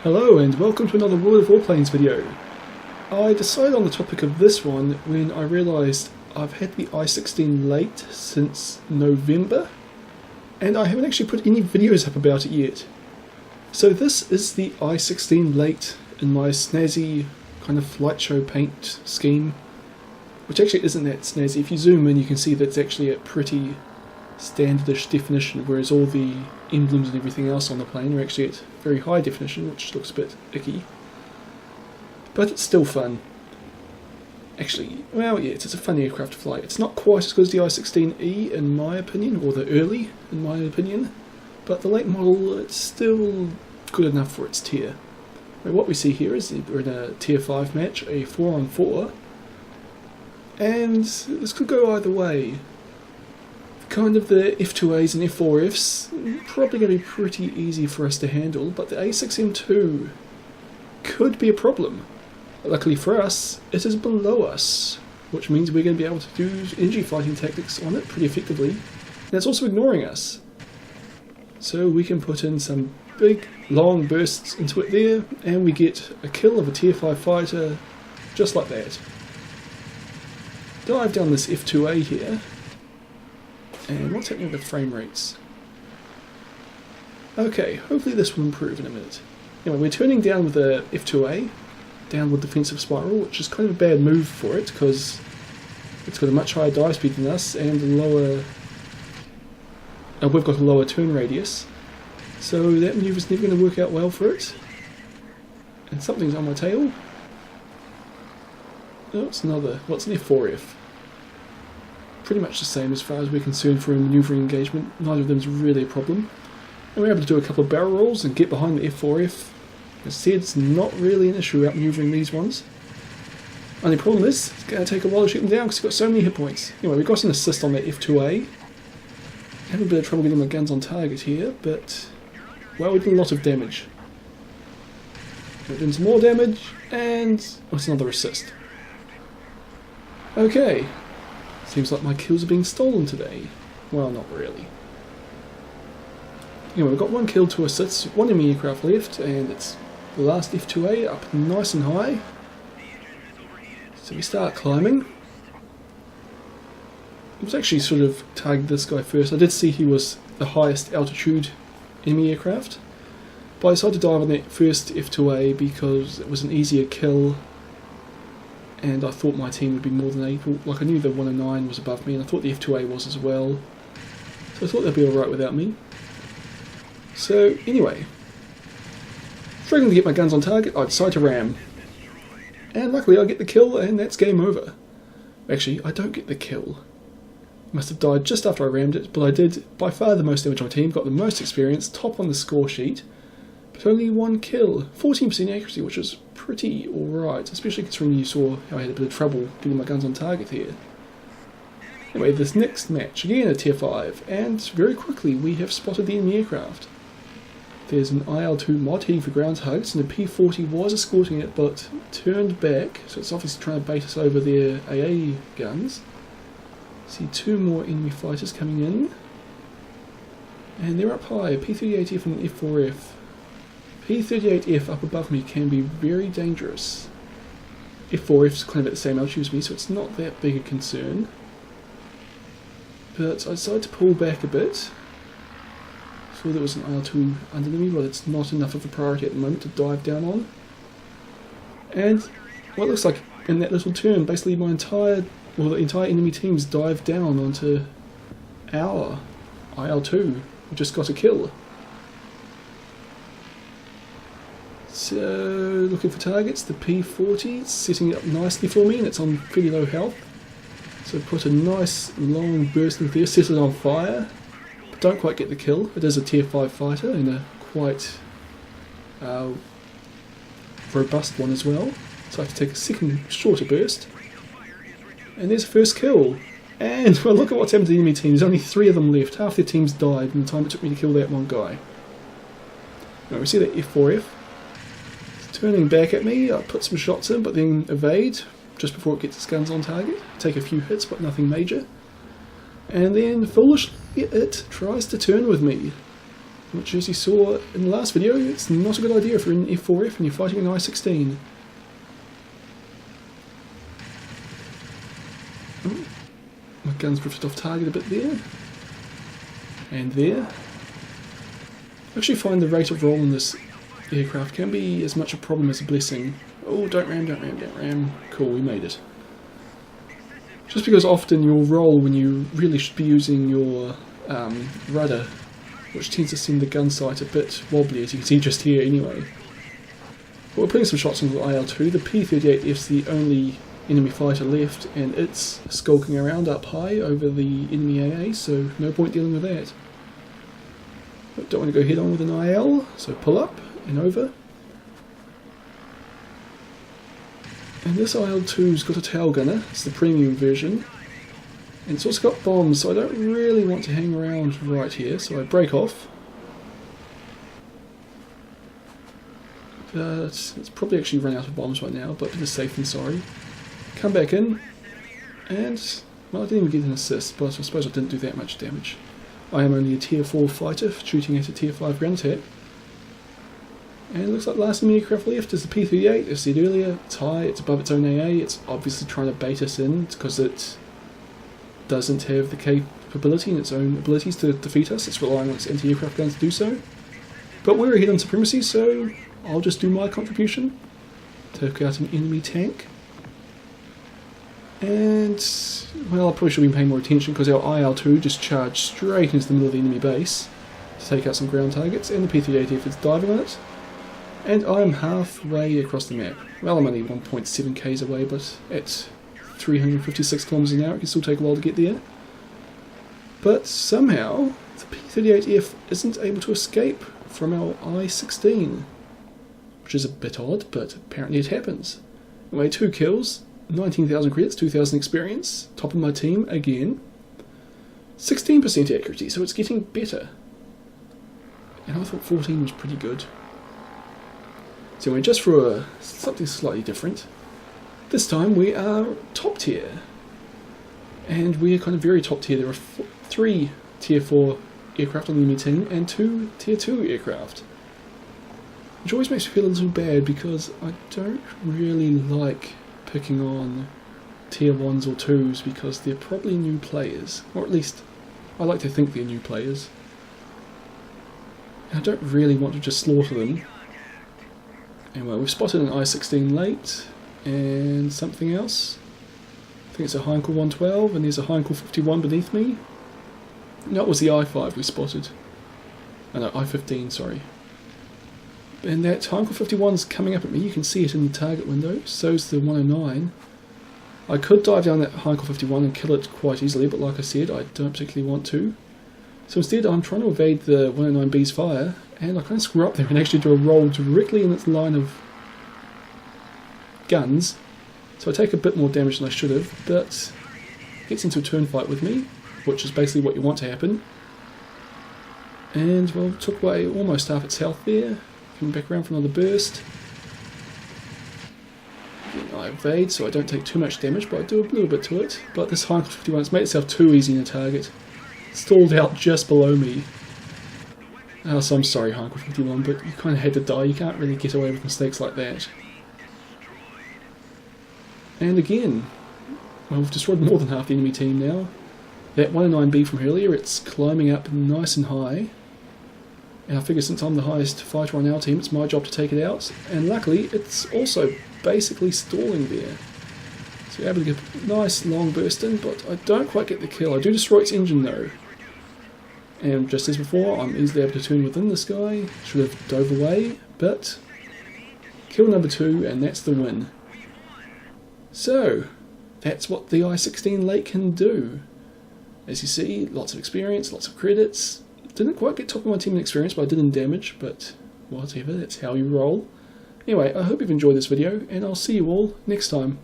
Hello and welcome to another World of Warplanes video. I decided on the topic of this one when I realised I've had the I-16 late since November and I haven't actually put any videos up about it yet. So this is the I-16 late in my snazzy kind of flight show paint scheme, which actually isn't that snazzy. If you zoom in you can see that it's actually a pretty standardish definition, whereas all the emblems and everything else on the plane are actually at very high definition, which looks a bit icky. But it's still fun. Actually, well, yeah, it's a fun aircraft to fly. It's not quite as good as the I-16E in my opinion, or the early in my opinion, but the late model, it's still good enough for its tier. Now, what we see here is we're in a tier 5 match, a 4-on-4, and this could go either way. Kind of the F2As and F4Fs, probably going to be pretty easy for us to handle, but the A6M2 could be a problem. Luckily for us, it is below us, which means we're going to be able to do energy fighting tactics on it pretty effectively, and it's also ignoring us. So we can put in some big, long bursts into it there, and we get a kill of a tier 5 fighter, just like that. Dive down this F2A here. And what's happening with frame rates? Okay, hopefully this will improve in a minute. Anyway, we're turning down with the F2A, downward defensive spiral, which is kind of a bad move for it because it's got a much higher dive speed than us and a lower. We've got a lower turn radius, so that manoeuvre's never going to work out well for it. And something's on my tail. Oh, it's another. What's an F4F? Pretty much the same as far as we're concerned for a manoeuvring engagement. Neither of them is really a problem. And we're able to do a couple of barrel rolls and get behind the F4F. As I said, it's not really an issue out manoeuvring these ones. Only problem is, it's going to take a while to shoot them down because it's got so many hit points. Anyway, we got an assist on that F2A. Having a bit of trouble getting my guns on target here, but well, we did a lot of damage. We're doing some more damage, and it's another assist. Okay. Seems like my kills are being stolen today. Well, not really. Anyway, we've got one kill, 2 assists, one enemy aircraft left, and it's the last F2A up nice and high. So we start climbing. I was actually sort of targeted this guy first. I did see he was the highest altitude enemy aircraft, but I decided to dive on that first F2A because it was an easier kill. And I thought my team would be more than able. Like, I knew the 109 was above me, and I thought the F2A was as well. So I thought they'd be alright without me. So, anyway. Struggling to get my guns on target, I decide to ram. And luckily I get the kill, and that's game over. Actually, I don't get the kill. I must have died just after I rammed it, but I did by far the most damage on my team, got the most experience, top on the score sheet. But only one kill, 14% accuracy, which is pretty alright, especially considering you saw how I had a bit of trouble getting my guns on target here. Anyway, this next match, again a tier 5, and very quickly we have spotted the enemy aircraft. There's an IL-2 mod heading for ground hugs, and the P-40 was escorting it but turned back, so it's obviously trying to bait us over their AA guns. See 2 more enemy fighters coming in, and they're up high, a P-38F and an F4F. P-38F up above me can be very dangerous. F4F's kind of at the same altitude as me, so it's not that big a concern. But I decided to pull back a bit. Saw there was an IL-2 under me, but it's not enough of a priority at the moment to dive down on. And what looks like in that little turn, basically the entire enemy team's dived down onto our IL-2. We just got a kill. So, looking for targets, the P-40 is setting it up nicely for me, and it's on pretty low health. So put a nice long burst into there, set it on fire, but don't quite get the kill. It is a tier 5 fighter, and a quite robust one as well. So I have to take a second shorter burst. And there's the first kill. And well, look at what's happened to the enemy team. There's only 3 of them left. Half their team's died in the time it took me to kill that one guy. Now we see that F4F. Turning back at me, I put some shots in, but then evade just before it gets its guns on target. Take a few hits, but nothing major. And then, foolishly, it tries to turn with me. which, as you saw in the last video, it's not a good idea if you're in F4F and you're fighting an I-16. Oh, my gun's drifted off target a bit there. And there. I actually find the rate of roll in this aircraft can be as much a problem as a blessing. Oh, don't ram, don't ram, don't ram. Cool, we made it. Just because often you'll roll when you really should be using your rudder, which tends to send the gun sight a bit wobbly, as you can see just here anyway. But we're putting some shots on the IL-2. The P-38F's the only enemy fighter left, and it's skulking around up high over the enemy AA, so no point dealing with that. But don't want to go head on with an IL, so pull up and over. And this IL-2's got a tail gunner, it's the premium version. And it's also got bombs, so I don't really want to hang around right here, so I break off. But it's probably actually run out of bombs right now, but better safe than sorry. Come back in, and, well, I didn't even get an assist, but I suppose I didn't do that much damage. I am only a tier 4 fighter, shooting at a tier 5 ground attack. And it looks like the last enemy aircraft left is the P-38, as I said earlier. It's high, it's above its own AA, it's obviously trying to bait us in, because it doesn't have the capability and its own abilities to defeat us. It's relying on its anti-aircraft guns to do so. But we're ahead on supremacy, so I'll just do my contribution. Take out an enemy tank. And, well, I probably should have been paying more attention because our IL-2 just charged straight into the middle of the enemy base to take out some ground targets, and the P-38F is diving on it. And I'm halfway across the map. Well, I'm only 1.7 k's away, but at 356 kilometers an hour it can still take a while to get there. But somehow the P-38F isn't able to escape from our I-16, which is a bit odd, but apparently it happens. Anyway, 2 kills, 19,000 credits, 2,000 experience, top of my team again. 16% accuracy, so it's getting better. And I thought 14 was pretty good. So anyway, just for something slightly different, this time we are top tier. And we are kind of very top tier. There are 3 tier 4 aircraft on the enemy team and 2 tier 2 aircraft. Which always makes me feel a little bad because I don't really like picking on tier 1s or 2s because they're probably new players. Or at least, I like to think they're new players. And I don't really want to just slaughter them. Anyway, we've spotted an I-16 late, and something else. I think it's a Heinkel 112, and there's a Heinkel 51 beneath me. No, it was the I-5 we spotted. Oh no, I-15, sorry. And that Heinkel 51's coming up at me, you can see it in the target window, so's the 109. I could dive down that Heinkel 51 and kill it quite easily, but like I said, I don't particularly want to. So instead I'm trying to evade the 109B's fire, and I kind of screw up there and actually do a roll directly in its line of guns. So I take a bit more damage than I should have, but it gets into a turn fight with me, which is basically what you want to happen. And, well, took away almost half its health there. Coming back around for another burst. Again, I evade, so I don't take too much damage, but I do a little bit to it. But this Heinkel 51 has made itself too easy in a target. Stalled out just below me. Oh, so I'm sorry, Heinkel 51, but you kind of had to die. You can't really get away with mistakes like that. And again, well, we've destroyed more than half the enemy team now. That 109B from earlier, it's climbing up nice and high. And I figure since I'm the highest fighter on our team, it's my job to take it out. And luckily, it's also basically stalling there. So we're able to get a nice long burst in, but I don't quite get the kill. I do destroy its engine though. And just as before, I'm easily able to turn within this guy. Should have dove away, but kill number 2, and that's the win. So, that's what the I-16 late can do. As you see, lots of experience, lots of credits. Didn't quite get top of my team in experience, but I did in damage, but whatever, that's how you roll. Anyway, I hope you've enjoyed this video, and I'll see you all next time.